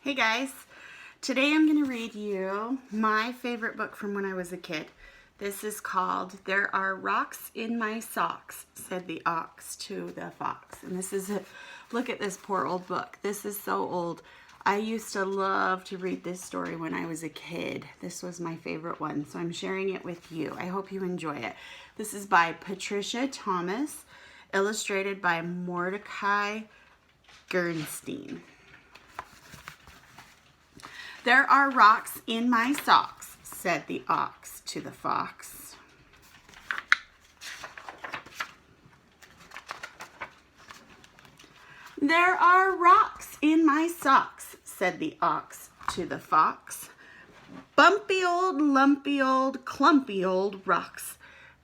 Hey guys, today I'm going to read you my favorite book from when I was a kid. This is called There Are Rocks in My Socks, said the ox to the fox. And this is look at this poor old book. This is so old. I used to love to read this story when I was a kid. This was my favorite one, so I'm sharing it with you. I hope you enjoy it. This is by Patricia Thomas, illustrated by Mordecai Gernstein. There are rocks in my socks, said the ox to the fox. There are rocks in my socks, said the ox to the fox. Bumpy old, lumpy old, clumpy old rocks.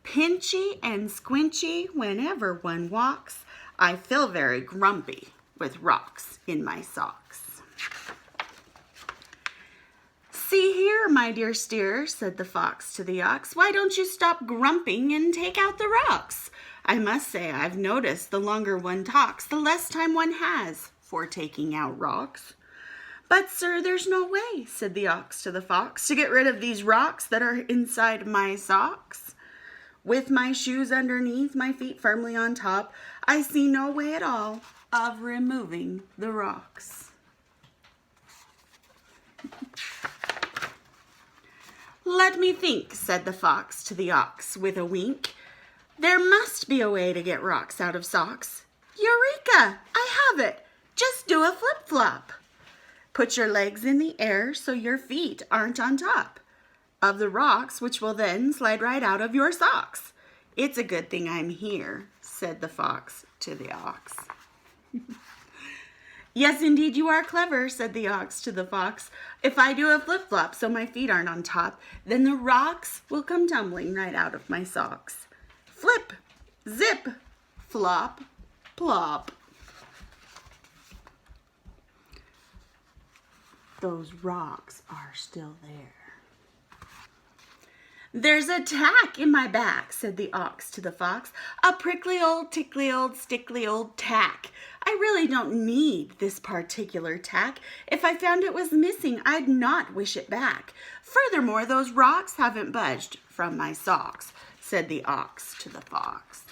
Pinchy and squinchy whenever one walks. I feel very grumpy with rocks in my socks. See here, my dear steer, said the fox to the ox. Why don't you stop grumping and take out the rocks? I must say I've noticed the longer one talks, the less time one has for taking out rocks. But, sir, there's no way, said the ox to the fox, to get rid of these rocks that are inside my socks. With my shoes underneath, my feet firmly on top, I see no way at all of removing the rocks. Let me think, said the fox to the ox with a wink. There must be a way to get rocks out of socks. Eureka! I have it! Just do a flip-flop. Put your legs in the air so your feet aren't on top of the rocks, which will then slide right out of your socks. It's a good thing I'm here, said the fox to the ox. Yes, indeed, you are clever, said the ox to the fox. If I do a flip-flop so my feet aren't on top, then the rocks will come tumbling right out of my socks. Flip, zip, flop, plop. Those rocks are still there. There's a tack in my back, said the ox to the fox. A prickly old, tickly old, stickly old tack. I really don't need this particular tack. If I found it was missing, I'd not wish it back. Furthermore, those rocks haven't budged from my socks, said the ox to the fox.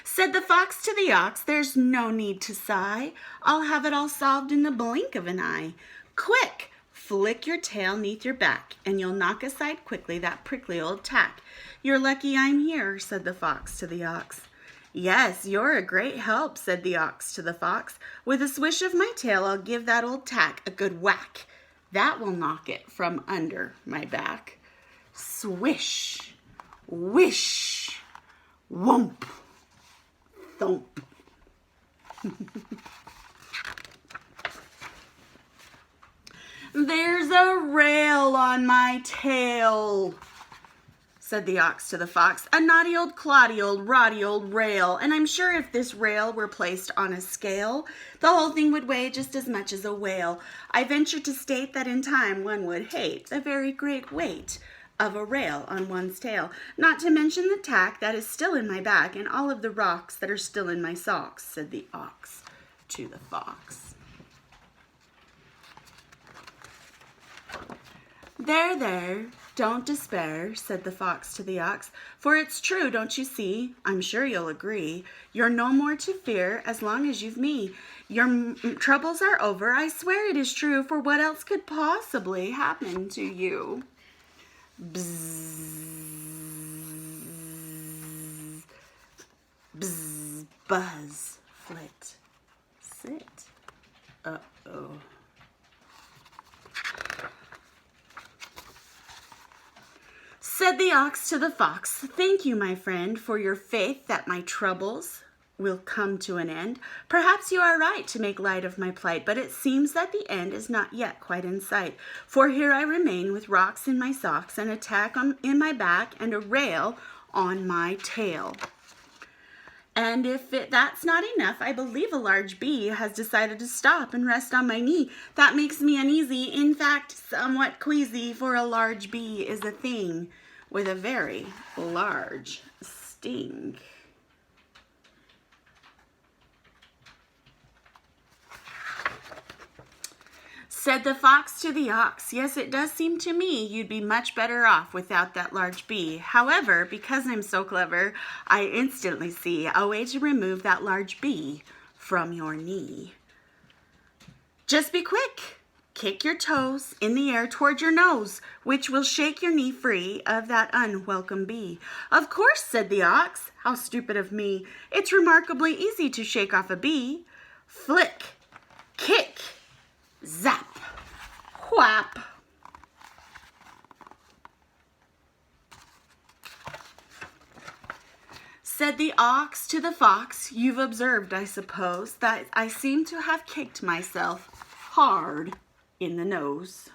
Said the fox to the ox, there's no need to sigh. I'll have it all solved in the blink of an eye. Quick, flick your tail neath your back, and you'll knock aside quickly that prickly old tack. You're lucky I'm here, said the fox to the ox. Yes, you're a great help, said the ox to the fox. With a swish of my tail, I'll give that old tack a good whack. That will knock it from under my back. Swish, wish, whomp, thump. There's a rail on my tail, said the ox to the fox. A naughty old, cloddy old, roddy old rail. And I'm sure if this rail were placed on a scale, the whole thing would weigh just as much as a whale. I venture to state that in time one would hate the very great weight of a rail on one's tail, not to mention the tack that is still in my back and all of the rocks that are still in my socks, said the ox to the fox. There, don't despair, said the fox to the ox, for it's true, don't you see? I'm sure you'll agree. You're no more to fear as long as you've me. Your troubles are over, I swear it is true, for what else could possibly happen to you? Bzzz, bzzz, buzz, flit, sit. Uh-oh. Said the ox to the fox, thank you, my friend, for your faith that my troubles will come to an end. Perhaps you are right to make light of my plight, but it seems that the end is not yet quite in sight. For here I remain with rocks in my socks and a tack in my back and a rail on my tail. And if that's not enough, I believe a large bee has decided to stop and rest on my knee. That makes me uneasy, in fact, somewhat queasy, for a large bee is a thing with a very large sting. Said the fox to the ox, yes, it does seem to me you'd be much better off without that large bee. However, because I'm so clever, I instantly see a way to remove that large bee from your knee. Just be quick. Kick your toes in the air toward your nose, which will shake your knee free of that unwelcome bee. Of course, said the ox, how stupid of me. It's remarkably easy to shake off a bee. Flick, kick, zap, whap. Said the ox to the fox, you've observed, I suppose, that I seem to have kicked myself hard in the nose.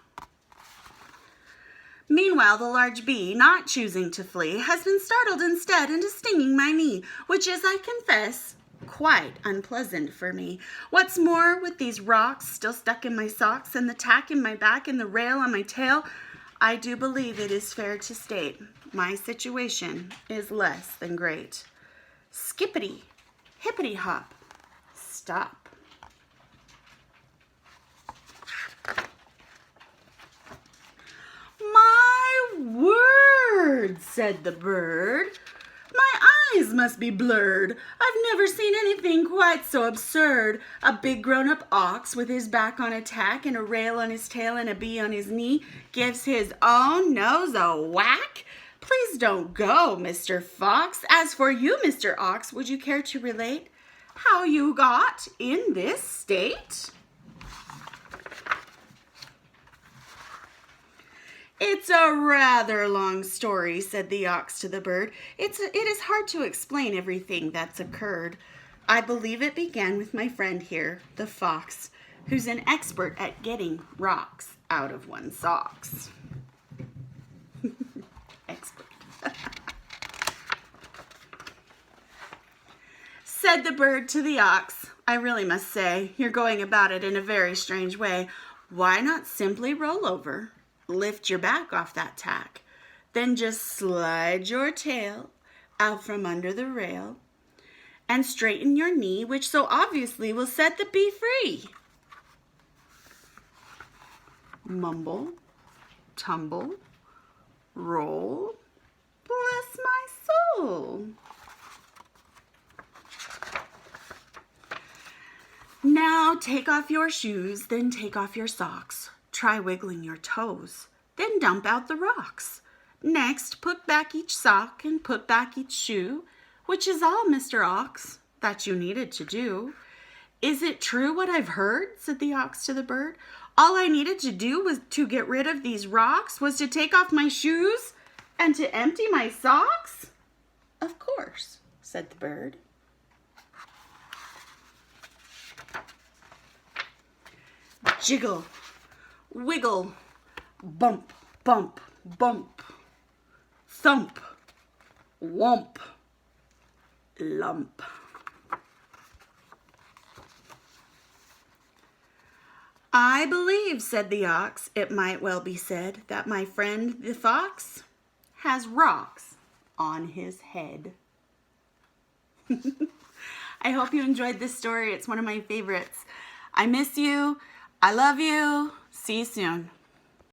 Meanwhile, the large bee, not choosing to flee, has been startled instead into stinging my knee, which is, I confess, quite unpleasant for me. What's more, with these rocks still stuck in my socks and the tack in my back and the rail on my tail, I do believe it is fair to state my situation is less than great. Skippity, hippity hop, stop. My word, said the bird. My eyes must be blurred. I've never seen anything quite so absurd. A big grown-up ox with his back on a tack and a rail on his tail and a bee on his knee gives his own nose a whack. Please don't go, Mr. Fox. As for you, Mr. Ox, would you care to relate how you got in this state? It's a rather long story, said the ox to the bird. It is hard to explain everything that's occurred. I believe it began with my friend here, the fox, who's an expert at getting rocks out of one's socks. Expert. Said the bird to the ox, I really must say, you're going about it in a very strange way. Why not simply roll over? Lift your back off that tack, then just slide your tail out from under the rail and straighten your knee, which so obviously will set the bee free. Mumble, tumble, roll, bless my soul. Now take off your shoes, then take off your socks. Try wiggling your toes, then dump out the rocks. Next, put back each sock and put back each shoe, which is all, Mr. Ox, that you needed to do. Is it true what I've heard? Said the ox to the bird. All I needed to do was to get rid of these rocks, was to take off my shoes and to empty my socks? Of course, said the bird. Jiggle, wiggle, bump, bump, bump, thump, whomp, lump. I believe, said the ox, it might well be said that my friend the fox has rocks on his head. I hope you enjoyed this story. It's one of my favorites. I miss you. I love you. See you soon.